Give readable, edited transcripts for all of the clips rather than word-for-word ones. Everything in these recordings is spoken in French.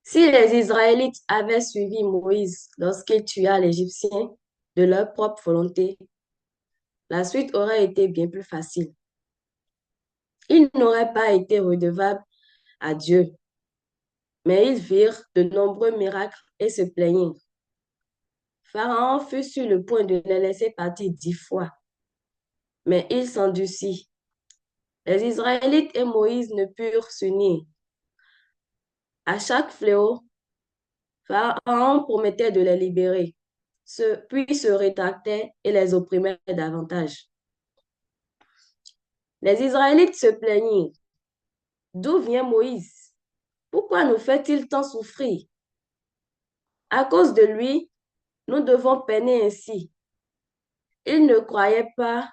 Si les Israélites avaient suivi Moïse lorsqu'il tua l'Égyptien de leur propre volonté, la suite aurait été bien plus facile. Ils n'auraient pas été redevables à Dieu, mais ils virent de nombreux miracles et se plaignirent. Pharaon fut sur le point de les laisser partir 10 fois, mais il s'endurcit. Les Israélites et Moïse ne purent s'unir. À chaque fléau, Pharaon promettait de les libérer, puis se rétractait et les opprimait davantage. Les Israélites se plaignirent. D'où vient Moïse? Pourquoi nous fait-il tant souffrir? À cause de lui, nous devons peiner ainsi. Ils ne croyaient pas,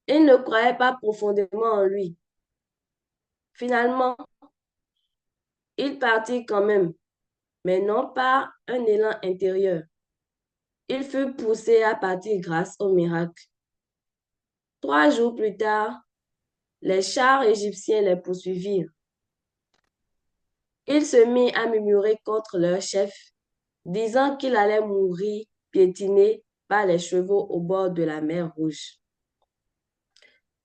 ils ne croyaient pas profondément en lui. Finalement, il partit quand même, mais non par un élan intérieur. Il fut poussé à partir grâce au miracle. 3 jours plus tard, les chars égyptiens les poursuivirent. Ils se mirent à murmurer contre leur chef, disant qu'il allait mourir piétiné par les chevaux au bord de la mer Rouge.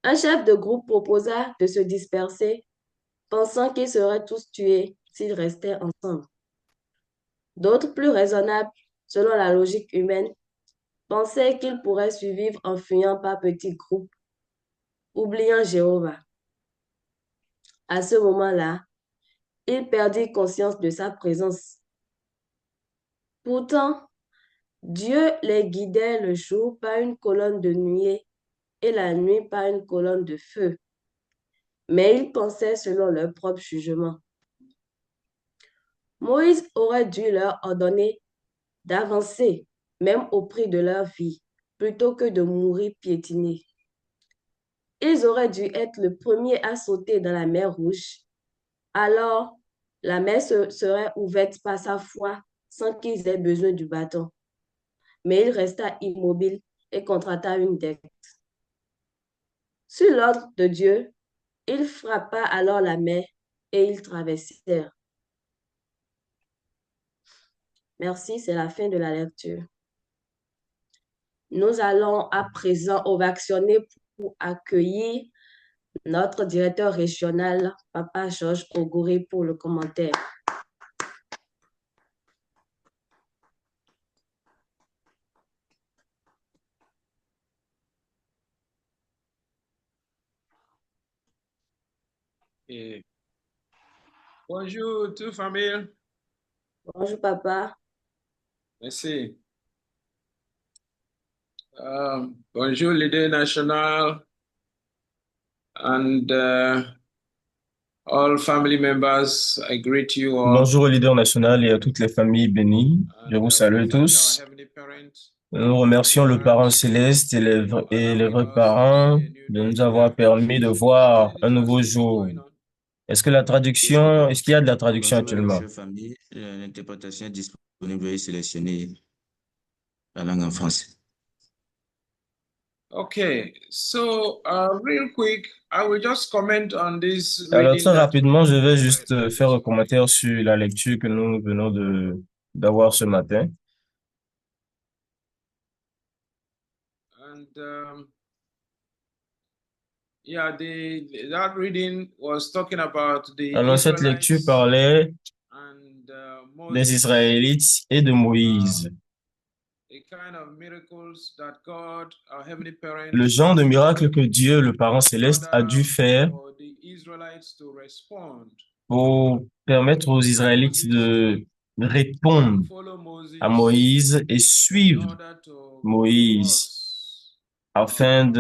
Un chef de groupe proposa de se disperser, pensant qu'ils seraient tous tués s'ils restaient ensemble. D'autres, plus raisonnables, selon la logique humaine, pensaient qu'ils pourraient survivre en fuyant par petits groupes, oubliant Jéhovah. À ce moment-là, ils perdirent conscience de sa présence. Pourtant, Dieu les guidait le jour par une colonne de nuée et la nuit par une colonne de feu. Mais ils pensaient selon leur propre jugement. Moïse aurait dû leur ordonner d'avancer, même au prix de leur vie, plutôt que de mourir piétinés. Ils auraient dû être le premier à sauter dans la mer Rouge. Alors, la mer serait ouverte par sa foi sans qu'ils aient besoin du bâton. Mais il resta immobile et contracta une dette. Sur l'ordre de Dieu, il frappa alors la mer et ils traversèrent. Merci, c'est la fin de la lecture. Nous allons à présent ovationner pour accueillir notre directeur régional, Papa Georges Oguri, pour le commentaire. Et bonjour, toute famille. Bonjour, Papa. Merci. Bonjour, leader national and all family members. I greet you all. Bonjour au leader national et à toutes les familles bénies. Je And vous we salue thank our tous. Heavenly Parents, Nous remercions le Parent parents, céleste for et les allowing vrais us to see parents a new de day nous today. avoir permis de voir un Ladies, how's nouveau everything jour. going on? Est-ce qu'il y a de la traduction Bonjour mesdames, actuellement? chers familles. L'interprétation est disponible. Veuillez sélectionner la langue en français. Okay, so real quick, I will just comment on this Alors, reading très that we rapidement, je vais read juste faire un this morning. commentaire sur la lecture que nous venons d'avoir ce matin. And yeah, that reading was talking about the Alors, cette lecture Israelites parlait and des Moses, Israélites et de Moïse. the kind of miracles that God, our heavenly parent, Le genre de miracle que Dieu, le Parent céleste, a dû ordered faire for the Israelites to respond, pour permettre aux for Israélites Moses de to répondre follow à Moses Moïse et in suivre order to Moïse cross afin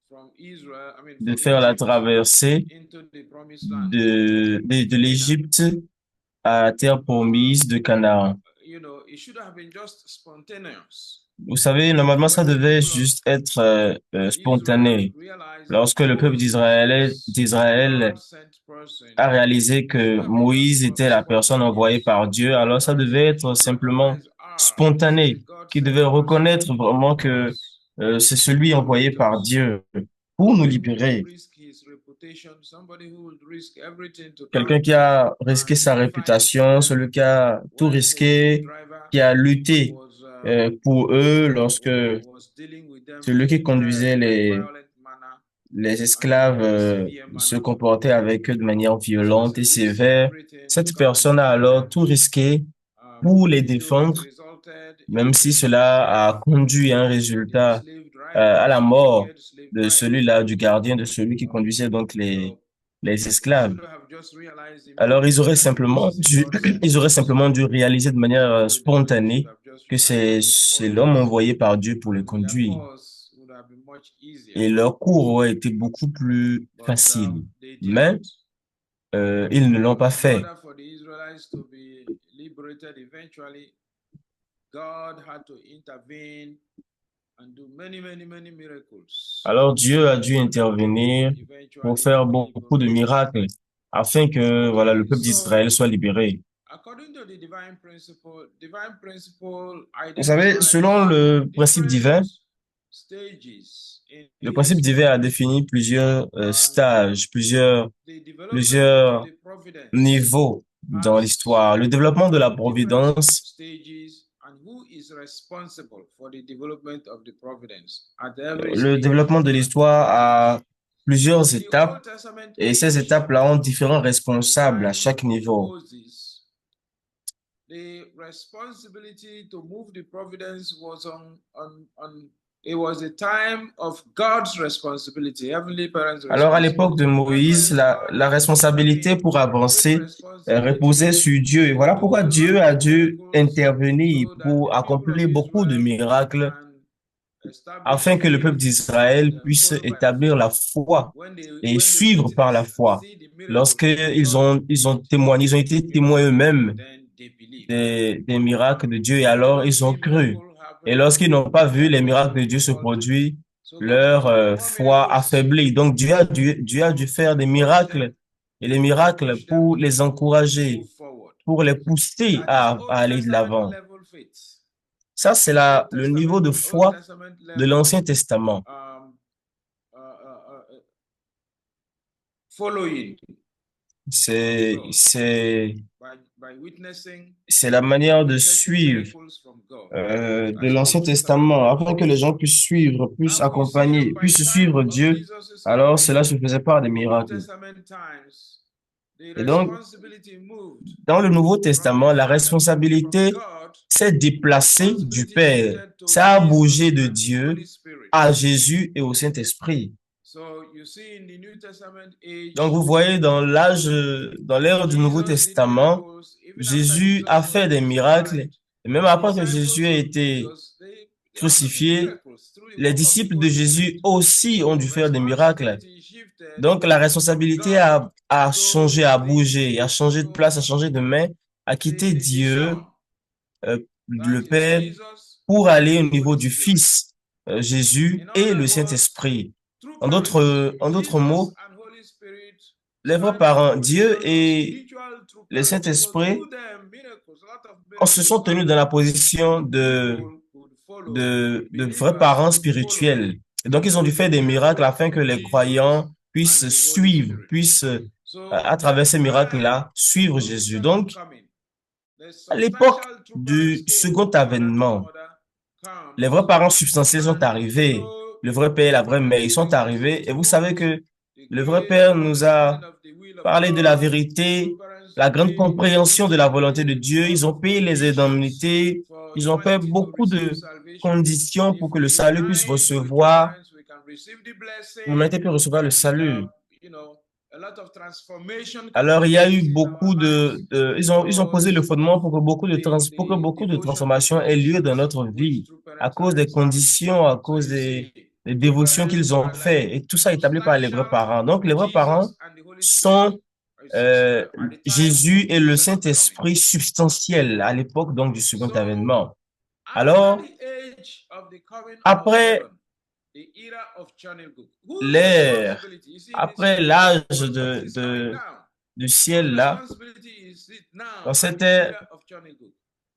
from Israel, I mean de from faire la Egypt traversée into the promised land, de Canaan. l'Égypte à la terre promise de Canaan. You know, it should have been just spontaneous. Vous savez, normalement, ça When the devait people of juste être Israel spontané. realized that Lorsque le peuple Moses was a d'Israël God-sent person, a réalisé it should que have been just Moïse était la personne envoyée spontaneous. par Dieu, alors ça That devait he être would simplement recognize, this is a spontané, qu'il God-sent devait person reconnaître vraiment que because c'est celui envoyé par because Dieu. pour nous somebody who would libérer. risk his reputation, somebody who would risk everything to Quelqu'un come qui a risqué and sa fight réputation, for them. celui qui a tout When a slave risqué, driver qui a lutté was pour eux lorsque was dealing with them celui qui in a conduisait very violent manner, les and in a esclaves very severe se manner. comportaient avec eux de manière So violente he et risked sévère. everything to Cette come and personne a defend alors them. tout risqué pour les Even though it défendre, resulted même si in cela a conduit à un the résultat slave à la driver's mort wicked slave de driver. celui-là, du gardien, de celui qui conduisait donc So les he esclaves. should have just realized Alors, immediately that it was God's ils auraient purpose simplement dû réaliser de manière with them. They should spontanée have just que realized it was c'est God's l'homme purpose, envoyé par Dieu pour les and their conduire. cause would have been much easier. Et leur cours aurait été beaucoup plus But facile. they Mais didn't. ils ne l'ont pas In fait. order for the Israelites to be liberated eventually, God had to intervene and do many miracles Alors, Dieu a dû intervenir pour eventually faire beaucoup de liberate miracles afin que, voilà, le Okay, peuple d'Israël so soit libéré. according to the divine principle Vous savez, selon identifies le principe divin, different stages in le principe his divin a plan, défini plusieurs and stages, the development of plusieurs the providence niveaux dans has l'histoire. Le développement de la different providence, stages, and who is responsible for the development of the providence at every le stage. développement de l'histoire a plusieurs The étapes Old Testament et ces age, étapes-là ont différents at the responsables à time chaque of niveau. Moses, the responsibility to move the providence was on it was a time of God's responsibility, heavenly parents' Alors, à l'époque de responsibility. That's Moïse, why God la had to come responsabilité in pour with avancer reposait responsibility sur Dieu. Et to voilà do pourquoi a lot Dieu a of dû miracles intervenir so that pour the people of accomplir beaucoup de Israel miracles can establish afin que le peuple faith and d'Israël puisse follow by établir faith la foi et when they suivre par la witness and foi. see the miracles that Lorsqu'ils God ils ont did, témoigné, ils ont été témoins eux-mêmes then they believe. des miracles de Dieu et When they alors don't ils ont see cru. miracle Et happen, lorsqu'ils n'ont pas vu their les faith miracles de will Dieu se falter. produire, So God had leur to perform foi miracles affaiblit. Donc Dieu a dû faire des to encourage them miracles et les and miracles push them pour les to encourager, move forward. pour les pousser That is à Old aller de Testament l'avant. level faith. Ça, c'est le niveau de Old foi Testament de level l'Ancien Testament. uh, uh, uh, following C'est, God c'est, by witnessing c'est la manière de witnessing suivre miracles from God. de That's l'Ancien Old Testament Testament, level afin que faith. les gens puissent suivre, puissent And we see accompagner, by puissent time suivre of Dieu. Jesus' Alors life, cela se faisait par des the New miracles. Testament times, the Et donc, responsibility moved dans le Nouveau from Testament, the la Father, from responsabilité God. s'est The déplacée du responsibility Père. shifted to Ça a bougé Jesus de and the Dieu Holy Spirit. à Jésus et au Saint-Esprit. So you see in the New Testament age, Donc, vous voyez, dans l'ère du Nouveau Jesus did Testament, miracles even after Jésus Jesus a was fait des miracles. crucified. Et même The après que Jésus disciples a of été Jesus, they also did crucifié, miracles through the les work of the disciples de Holy Jésus Spirit. aussi ont dû faire des miracles. Responsibility shifted Donc, la from responsabilité God a changé, a bougé, a changé de place, a to changé de main, a quitté the Dieu, Son, that le is Père, Jesus pour and aller au the niveau Holy du Spirit. Fils, Jésus In et other le words, Saint-Esprit. through parents, En d'autres Jesus mots, and Holy Spirit les vrais stand in parents, Dieu position of et spiritual true le parents. So Saint-Esprit through them, miracles, a lot of se sont miracles tenus dans la happen, position and people could follow. de vrais Believers parents could follow spirituels. Et donc, ils ont dû through the faire des miracles miracle afin que of les Jesus croyants and puissent the Holy suivre, Spirit. puissent, So à at travers the ces time miracles-là, suivre of the Jésus. second Donc, coming, the à l'époque substantial true parents du came second from father to avènement, mother, les vrais comes, parents substantiels sont and arrivés. so Le vrai père et la vraie mère, ils sont Jesus arrivés. Et vous savez told que the le vrai great père nous understanding a of the will of parlé de la God. True vérité, parents la grande paid compréhension de la volonté de the Dieu. Ils blood ont of payé les conditions indemnités. for Ils ont fait humanity to beaucoup receive de salvation. conditions pour If que le we salut puisse unite with true recevoir, parents, we can receive the l'humanité blessing, puisse recevoir le and salut. a lot of transformation can Alors, il take y a eu place in our beaucoup lives ils ont posé le because fondement of pour que pour que the beaucoup de devotion and transformations aient lieu dans conditions notre which vie true à parents cause have des established. conditions, à So cause you see, des true dévotions parents qu'ils ont are like fait et tout ça établi par les vrais substantial parents. Donc, les vrais parents Jesus and the Holy Spirit sont at the time Jésus of et the le second coming. Saint-Esprit substantiel à l'époque donc du second So avènement. after Alors, the age of the coming of après Armageddon, the era of Chonilguk, whose l'ère, responsibility? You see, in the après spirit, l'âge what is coming now? du Whose ciel là, responsibility is it dans now in cette the ère, era of Chonilguk?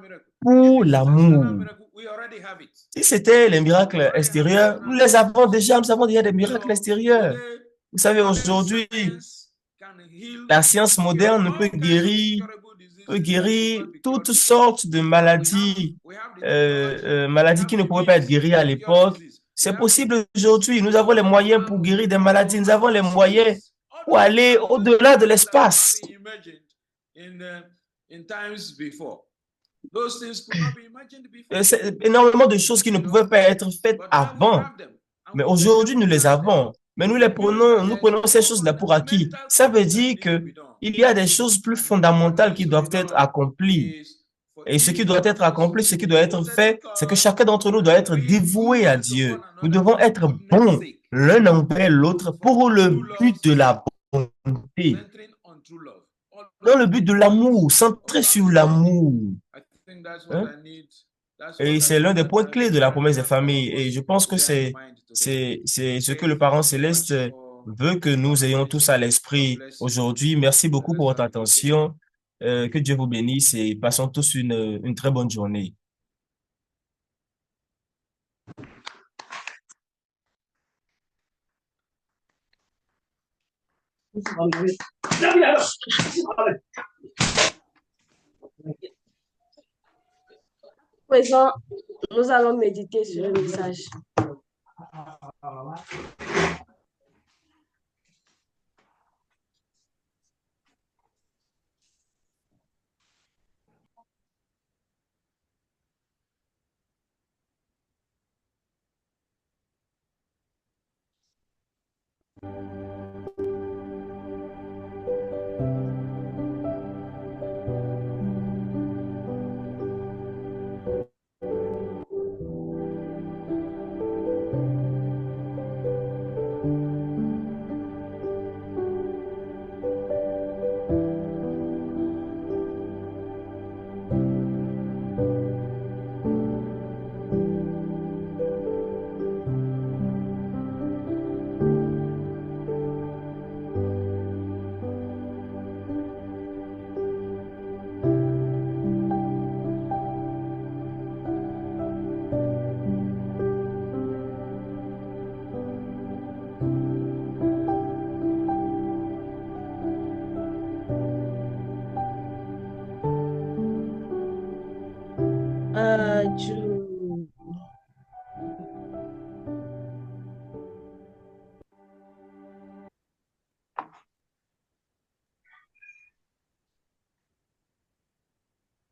miracle. pour If it's a personal l'amour. miracle, we already have it. Si c'était les miracles extérieurs, nous les avons déjà, nous avons déjà des miracles extérieurs. Vous savez, aujourd'hui, la science moderne peut guérir toutes sortes de maladies, maladies qui ne pouvaient pas être guéries à l'époque. C'est possible aujourd'hui. Nous avons les moyens pour guérir des maladies. Nous avons les moyens pour aller au-delà de l'espace. C'est énormément de choses qui ne pouvaient pas être faites avant. Mais aujourd'hui, nous les avons. Mais nous prenons ces choses-là pour acquis. Ça veut dire qu'il y a des choses plus fondamentales qui doivent être accomplies. Et ce qui doit être accompli, ce qui doit être fait, c'est que chacun d'entre nous doit être dévoué à Dieu. Nous devons être bons l'un envers l'autre pour le but de la bonté. Dans le but de l'amour, centré sur l'amour. Hein? Et c'est l'un des points clés de la promesse des familles. Et je pense que c'est ce que le Parent céleste veut que nous ayons tous à l'esprit aujourd'hui. Merci beaucoup pour votre attention. Que Dieu vous bénisse et passons tous une très bonne journée. À présent, nous allons méditer sur le message.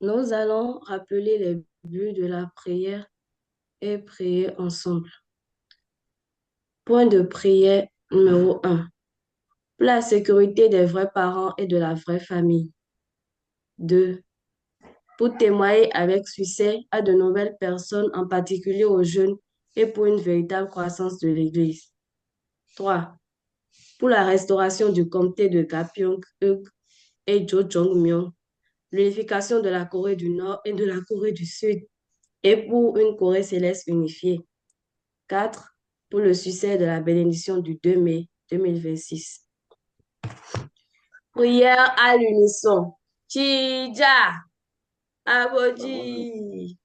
Nous allons rappeler les buts de la prière et prier ensemble. Point de prière numéro 1. Pour la sécurité des vrais parents et de la vraie famille. 2. Pour témoigner avec succès à de nouvelles personnes, en particulier aux jeunes, et pour une véritable croissance de l'Église. 3. Pour la restauration du comté de Gapyeong-euk et Jojongmyeon, l'unification de la Corée du Nord et de la Corée du Sud, et pour une Corée céleste unifiée. 4. Pour le succès de la bénédiction du 2 mai 2026. Prière à l'unisson. Chija, Aboji.